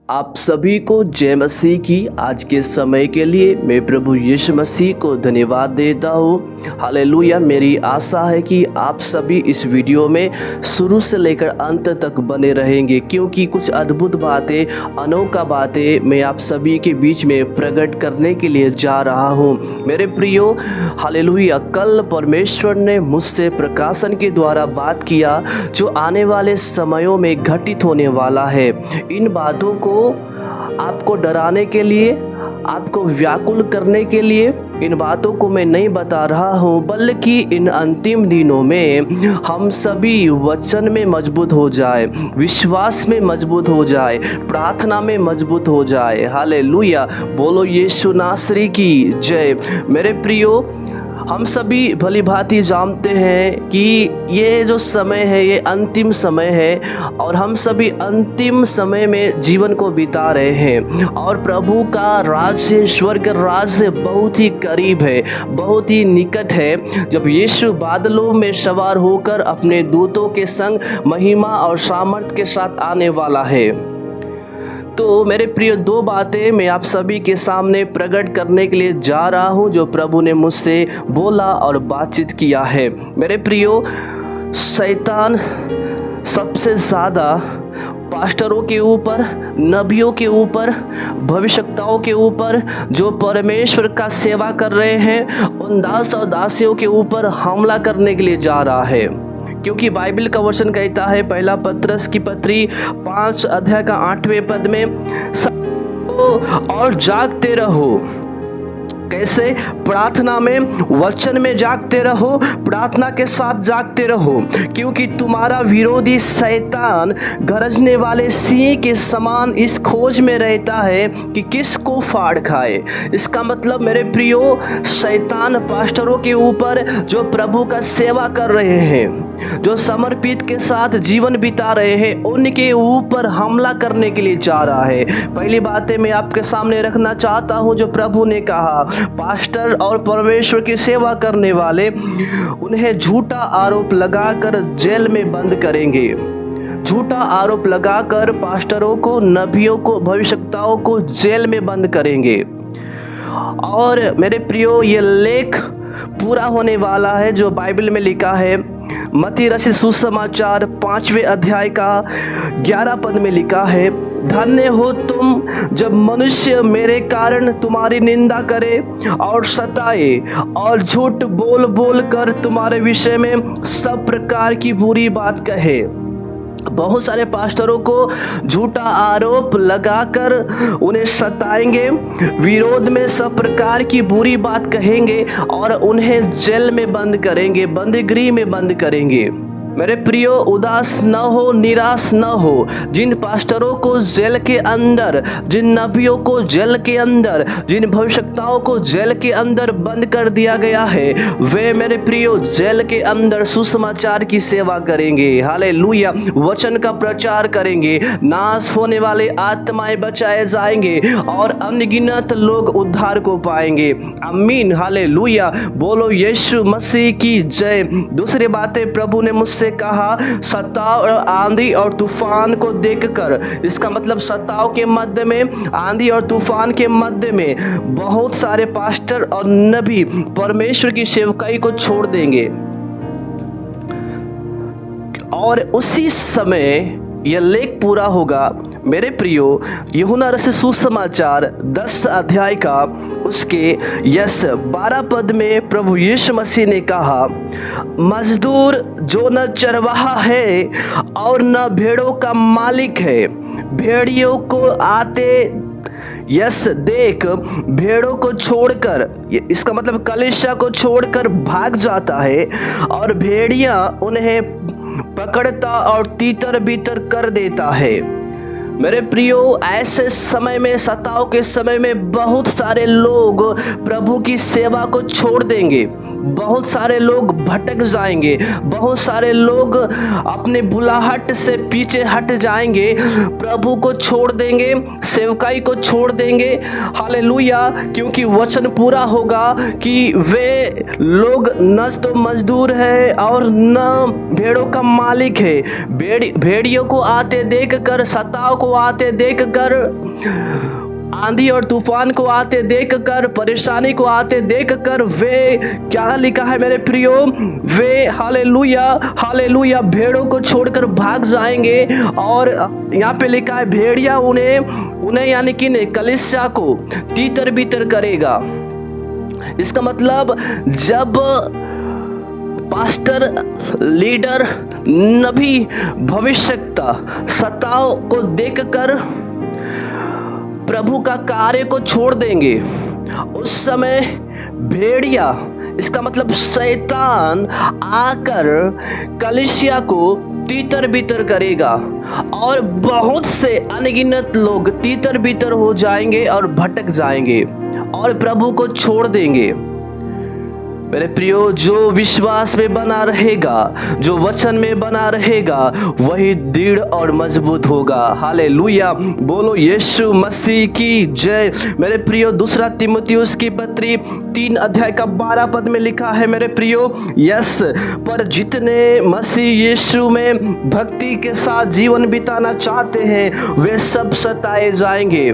आप सभी को जय मसीह की। आज के समय के लिए मैं प्रभु यीशु मसीह को धन्यवाद देता हूँ। हालेलुया। मेरी आशा है कि आप सभी इस वीडियो में शुरू से लेकर अंत तक बने रहेंगे, क्योंकि कुछ अद्भुत बातें, अनोखा बातें मैं आप सभी के बीच में प्रकट करने के लिए जा रहा हूँ। मेरे प्रियो, हालेलुया। कल परमेश्वर ने मुझसे प्रकाशन के द्वारा बात किया जो आने वाले समयों में घटित होने वाला है। इन बातों को आपको डराने के लिए, आपको व्याकुल करने के लिए इन बातों को मैं नहीं बता रहा हूँ, बल्कि इन अंतिम दिनों में हम सभी वचन में मजबूत हो जाए, विश्वास में मजबूत हो जाए, प्रार्थना में मजबूत हो जाए। हालेलुया। बोलो यीशु नासरी की जय। मेरे प्रियो, हम सभी भली भांति जानते हैं कि ये जो समय है ये अंतिम समय है और हम सभी अंतिम समय में जीवन को बिता रहे हैं और प्रभु का राज्य, स्वर्ग राज्य बहुत ही करीब है, बहुत ही निकट है, जब यीशु बादलों में सवार होकर अपने दूतों के संग महिमा और सामर्थ के साथ आने वाला है। तो मेरे प्रिय, दो बातें मैं आप सभी के सामने प्रकट करने के लिए जा रहा हूं जो प्रभु ने मुझसे बोला और बातचीत किया है। मेरे प्रियो, शैतान सबसे ज़्यादा पास्टरों के ऊपर, नबियों के ऊपर, भविष्यवक्ताओं के ऊपर, जो परमेश्वर का सेवा कर रहे हैं, उन दास और दासियों के ऊपर हमला करने के लिए जा रहा है। क्योंकि बाइबल का वचन कहता है, पहला पत्रस की पत्री 5 अध्याय का 8वें पद में, और जागते रहो। कैसे? प्रार्थना में, वचन में जागते रहो, प्रार्थना के साथ जागते रहो, क्योंकि तुम्हारा विरोधी शैतान गरजने वाले सिंह के समान इस खोज में रहता है कि किसको फाड़ खाए। इसका मतलब मेरे प्रियो, शैतान पास्टरों के ऊपर, जो प्रभु का सेवा कर रहे हैं, जो समर्पित के साथ जीवन बिता रहे हैं, उनके ऊपर हमला करने के लिए जा रहा है। पहली बातें मैं आपके सामने रखना चाहता हूं जो प्रभु ने कहा, पास्टर और परमेश्वर की सेवा करने वाले, उन्हें झूठा आरोप लगाकर जेल में बंद करेंगे। झूठा आरोप लगाकर पास्टरों को, नबियों को, भविष्यवक्ताओं को जेल में बंद करेंगे। और मेरे प्रियो, ये लेख पूरा होने वाला है जो बाइबल में लिखा है। मत्ती रचित सुसमाचार 5वें अध्याय का 11 पद में लिखा है, धन्य हो तुम जब मनुष्य मेरे कारण तुम्हारी निंदा करे और सताए और झूठ बोल बोल कर तुम्हारे विषय में सब प्रकार की बुरी बात कहे। बहुत सारे पास्टरों को झूठा आरोप लगाकर उन्हें सताएंगे, विरोध में सब प्रकार की बुरी बात कहेंगे और उन्हें जेल में बंद करेंगे, बंदीगृह में बंद करेंगे। मेरे प्रियो, उदास न हो, निराश न हो। जिन पास्टरों को जेल के अंदर, जिन नबियों को जेल के अंदर, जिन भविष्यवक्ताओं को जेल के अंदर बंद कर दिया गया है, वे मेरे प्रियो जेल के अंदर सुसमाचार की सेवा करेंगे। हालेलुया। वचन का प्रचार करेंगे, नाश होने वाले आत्माएं बचाए जाएंगे और अनगिनत लोग उद्धार को पाएंगे। आमीन। हालेलुया। बोलो यीशु मसीह की जय। दूसरी बातें प्रभु ने मुझसे कहा, सताव और आंधी और तूफान को देखकर, इसका मतलब सताव के मध्य में, आंधी और तूफान के मध्य में बहुत सारे पास्टर और नबी परमेश्वर की सेवकाई को छोड़ देंगे और उसी समय यह लेख पूरा होगा। मेरे प्रियो, यूहन्ना रचित सुसमाचार 10 अध्याय का उसके 12 पद में प्रभु यीशु मसीह ने कहा, मजदूर जो न चरवाहा है और न भेड़ों का मालिक है, भेड़ियों को आते यस देख भेड़ों को छोड़कर, इसका मतलब कलीसिया को छोड़कर भाग जाता है और भेड़िया उन्हें पकड़ता और तीतर बीतर कर देता है। मेरे प्रियो, ऐसे समय में, सताव के समय में बहुत सारे लोग प्रभु की सेवा को छोड़ देंगे, बहुत सारे लोग भटक जाएंगे, बहुत सारे लोग अपने बुलाहट से पीछे हट जाएंगे, प्रभु को छोड़ देंगे, सेवकाई को छोड़ देंगे। हालेलुया। क्योंकि वचन पूरा होगा कि वे लोग न तो मजदूर है और न भेड़ों का मालिक है। भेड़ियों को आते देखकर, सताव को आते देखकर, आंधी और तूफान को आते देखकर, परेशानी को आते देखकर, वे क्या लिखा है मेरे प्रियो, वे हालेलुया हालेलुया भेड़ों को छोड़कर भाग जाएंगे। और यहाँ पे लिखा है भेड़िया उन्हें यानी कि कलीसिया को तीतर बीतर करेगा। इसका मतलब जब पास्टर, लीडर, नबी, भविष्यवक्ता सताव को देखकर प्रभु का कार्य को छोड़ देंगे, उस समय भेड़िया, इसका मतलब शैतान आकर कलीसिया को तीतर बीतर करेगा और बहुत से अनगिनत लोग तीतर बीतर हो जाएंगे और भटक जाएंगे और प्रभु को छोड़ देंगे। मेरे प्रियो, जो विश्वास में बना रहेगा, जो वचन में बना रहेगा, वही दृढ़ और मजबूत होगा। हालेलुया। बोलो यीशु मसीह की जय। मेरे प्रियो, दूसरा तीमुथियुस की पत्री 3 अध्याय का 12 पद में लिखा है मेरे प्रियो, यस, पर जितने मसीह यीशु में भक्ति के साथ जीवन बिताना चाहते हैं वे सब सताए जाएंगे।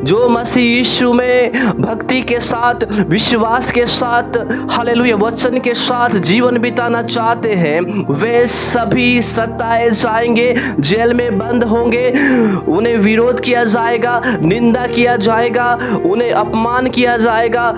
जो मसीह यीशु में भक्ति के साथ, विश्वास के साथ, हालेलुया वचन के साथ जीवन बिताना चाहते हैं, वे सभी सताए जाएंगे, जेल में बंद होंगे, उन्हें विरोध किया जाएगा, निंदा किया जाएगा, उन्हें अपमान किया जाएगा।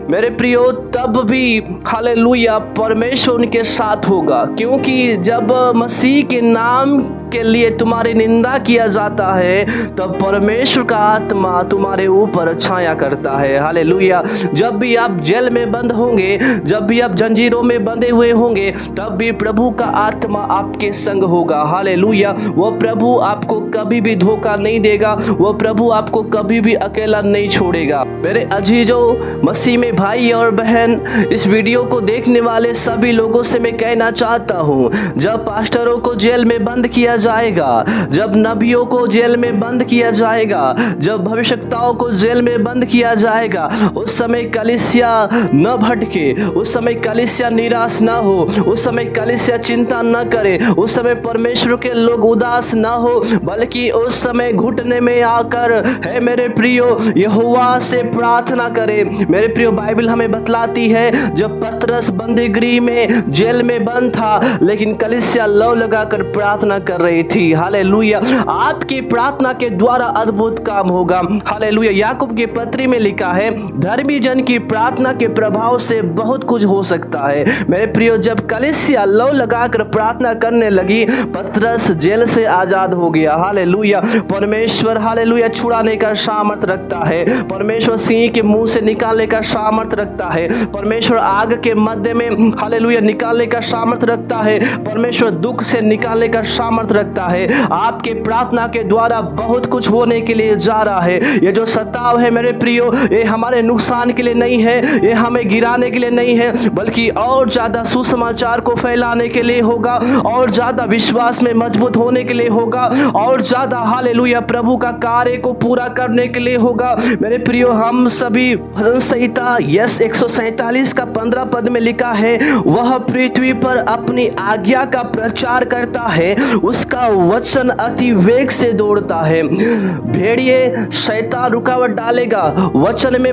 मेरे प्रियो, तब भी हालेलुया परमेश्वर उनके साथ होगा, क्योंकि जब मसीह के नाम के लिए तुम्हारी निंदा किया जाता है तब परमेश्वर का आत्मा तुम्हारे ऊपर छाया करता है। हालेलुया। जब भी आप जेल में बंद होंगे, जब भी आप जंजीरों में बंधे हुए होंगे, तब भी प्रभु का आत्मा आपके संग होगा। हालेलुया। वो प्रभु आपको कभी भी धोखा नहीं देगा, वो प्रभु आपको कभी भी अकेला नहीं छोड़ेगा। मेरे अजीजों, मसीह में भाई और बहन, इस वीडियो को देखने वाले सभी लोगों से मैं कहना चाहता हूँ, जब पास्टरों को जेल में बंद किया जाएगा, जब नबियों को जेल में बंद किया जाएगा, जब भविष्यवक्ताओं को जेल में बंद किया जाएगा, उस समय कलीसिया न भटके, उस समय कलीसिया निराश न हो, उस समय कलीसिया चिंता न करे, उस समय परमेश्वर के लोग उदास न हो, बल्कि उस समय घुटने में आकर, है मेरे प्रियो, यहोवा से प्रार्थना करे। मेरे प्रियो, बाइबल हमें बतलाती है जब पतरस बंदीगृह में जेल में बंद था, लेकिन कलीसिया लौ लगाकर प्रार्थना कर रही थी। हालेलुया। आपकी प्रार्थना के द्वारा अद्भुत काम होगा। हालेलुया। याकूब की पत्री में लिखा है, धर्मी जन की प्रार्थना के प्रभाव से बहुत कुछ हो सकता है। मेरे प्रियो, जब कलीसिया लौ लगाकर प्रार्थना करने लगी, पतरस जेल से आजाद हो गया। हालेलुया। परमेश्वर हालेलुया छुड़ाने का सामर्थ रखता है, परमेश्वर सिंह के मुंह से निकालने का सामर्थ रखता है, परमेश्वर आग के मध्य में हालेलुया निकालने का सामर्थ रखता है, परमेश्वर दुख से निकालने का सामर्थ रखता है। आपके प्रार्थना के द्वारा बहुत कुछ होने के लिए जा रहा है। ये जो सताव है मेरे प्रियो, ये हमारे नुकसान के लिए नहीं है, ये हमें गिराने के लिए नहीं है, बल्कि और ज्यादा सुसमाचार को फैलाने के लिए होगा, और ज्यादा विश्वास में मजबूत होने के लिए होगा, और ज्यादा हालेलुया प्रभु का कार्य को पूरा करने के लिए होगा। मेरे प्रियो, हम सभी भजन संहिता 147 का 15 पद में लिखा है, वह पृथ्वी पर अपनी आज्ञा का प्रचार करता है, उसका वचन अति वेग से दौड़ता है। भेड़िए शैतान रुकावट डालेगा, वचन में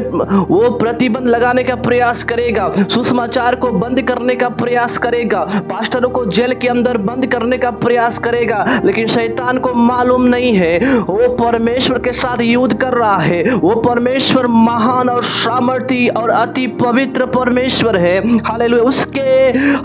वो प्रतिबंध लगाने का प्रयास करेगा, सुसमाचार को बंद करने का प्रयास करेगा, पास्टरों को जेल के अंदर बंद करने का प्रयास करेगा, लेकिन शैतान को मालूम नहीं है वो परमेश्वर के साथ युद्ध कर रहा है। वो परमेश्वर महान और सामर्थी और अति पवित्र परमेश्वर है। हालेलुया। उसके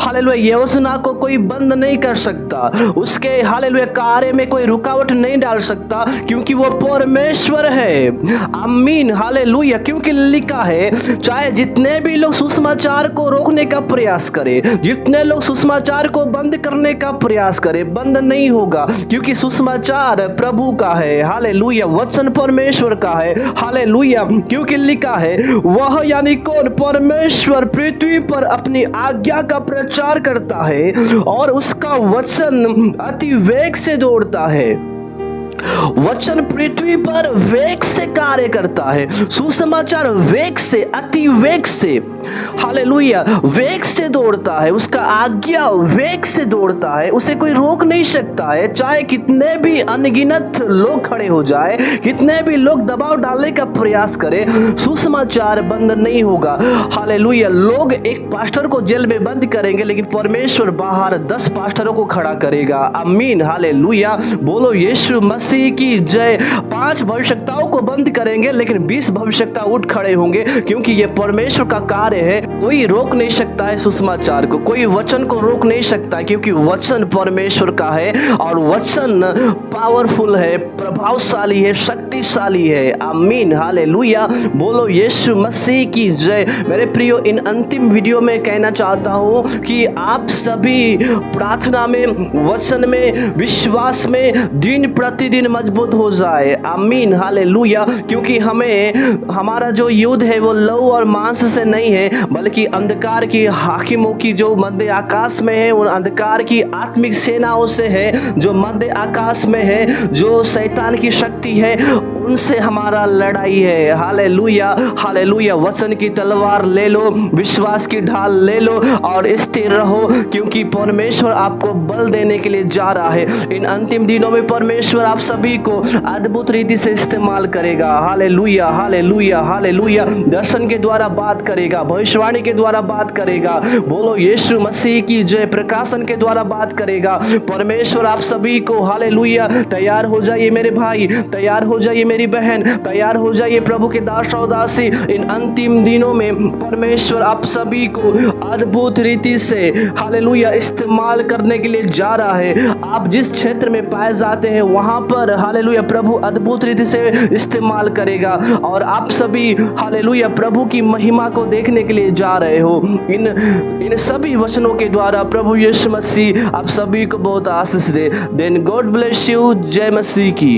हालेलुया योजना को कोई बंद नहीं कर सकता, उसके हालेलुया कार्य में कोई रुकावट नहीं डाल सकता, क्योंकि वो परमेश्वर है। आमीन हालेलुया। क्योंकि लिखा है चाहे जितने भी लोग सुसमाचार को रोकने का प्रयास करें, जितने लोग सुसमाचार को बंद करने का प्रयास करें, बंद नहीं होगा, क्योंकि सुसमाचार प्रभु का है। हालेलुया। वचन परमेश्वर का है। हालेलुया। क्योंकि लिखा है वह यानी कौन? परमेश्वर पृथ्वी पर अपनी आज्ञा का प्रचार करता है और उसका वचन अति वेग से दौड़ता है। वचन पृथ्वी पर वेग से कार्य करता है। सुसमाचार वेग से, अति वेग से, हालेलुया, वेग से दौड़ता है। उसका आज्ञा वेग से दौड़ता है, उसे कोई रोक नहीं सकता है। चाहे कितने भी अनगिनत लोग खड़े हो जाए, कितने भी लोग दबाव डालने का प्रयास करें, सुसमाचार बंद नहीं होगा। हालेलुया। लोग एक पास्टर को जेल में बंद करेंगे, लेकिन परमेश्वर बाहर 10 पास्टरों को खड़ा करेगा। आमीन हालेलुया। बोलो यीशु मसीह की जय। 5 भविष्यवक्ताओं को बंद करेंगे, लेकिन 20 भविष्यवक्ता उठ खड़े होंगे, क्योंकि ये परमेश्वर का कार्य है। कोई रोक नहीं सकता है सुसमाचार को, कोई वचन को रोक नहीं सकता, क्योंकि वचन परमेश्वर का है और वचन पावरफुल है, प्रभावशाली है, शक्तिशाली है। आमीन हालेलुया। बोलो यीशु मसीह की जय। मेरे प्रियो, इन अंतिम वीडियो में कहना चाहता हूँ कि आप सभी प्रार्थना में, वचन में, विश्वास में दिन प्रतिदिन मजबूत हो जाए। आमीन हालेलुया। क्योंकि हमारा जो युद्ध है वो लहू और मांस से नहीं है, बल्कि अंधकार की हाकिमों की जो मध्य आकाश में है, उन अंधकार की आत्मिक सेनाओं से है जो मध्य आकाश में है, जो शैतान की शक्ति है, उनसे हमारा लड़ाई है। Hallelujah hallelujah. वचन की तलवार ले लो, विश्वास की ढाल ले लो और स्थिर रहो, क्योंकि परमेश्वर आपको बल देने के लिए जा रहा है। इन अंतिम दिनों में परमेश्वर आप सभी को अद्भुत रीति से इस्तेमाल करेगा। Hallelujah hallelujah hallelujah. दर्शन के द्वारा बात करेगा, भविष्यवाणी के द्वारा बात करेगा। बोलो यीशु मसीह की जय। प्रकाशन के द्वारा बात करेगा परमेश्वर आप सभी को। हालेलुया। तैयार हो जाइए मेरे भाई, तैयार हो जाइए मेरी बहन, तैयार हो जाइए प्रभु के दास और दासी। इन अंतिम दिनों में परमेश्वर आप सभी को अद्भुत रीति से हालेलुया इस्तेमाल करने के लिए जा रहा है। आप जिस क्षेत्र में पाए जाते हैं वहां पर हालेलुया प्रभु अद्भुत रीति से इस्तेमाल करेगा और आप सभी हालेलुया प्रभु की महिमा को देखने के लिए जा रहे हो। इन सभी वचनों के द्वारा प्रभु यीशु मसीह आप सभी को बहुत आशीष दे। Then God bless you. जय मसीह की।